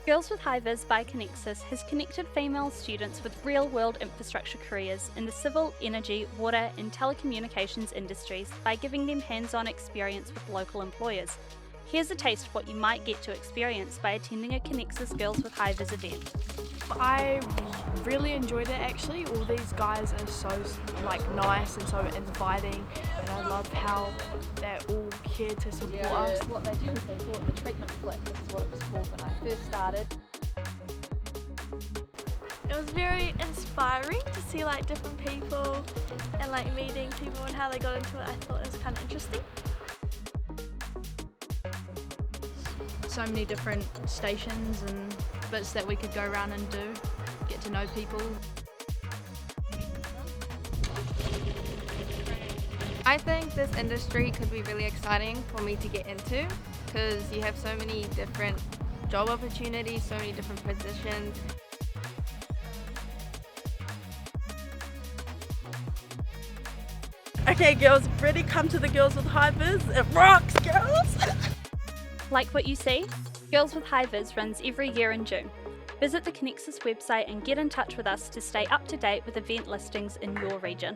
Girls with Hi-Vis by Connexus has connected female students with real-world infrastructure careers in the civil, energy, water and telecommunications industries by giving them hands-on experience with local employers. Here's a taste of what you might get to experience by attending a Connexus Girls with Hi-Vis event. I really enjoyed it actually. All these guys are so nice and so inviting, and I love how they're all here to support us. What they do is they call it the treatment flick. This is what it was called when I first started. It was very inspiring to see different people and meeting people and how they got into it. I thought it was kind of interesting. So many different stations and bits that we could go around and do, get to know people. I think this industry could be really exciting for me to get into because you have so many different job opportunities, so many different positions. Okay girls, ready? Come to the Girls with Hi-Vis. It rocks, girls! Like what you see? Girls with Hi-Vis runs every year in June. Visit the Connexus website and get in touch with us to stay up to date with event listings in your region.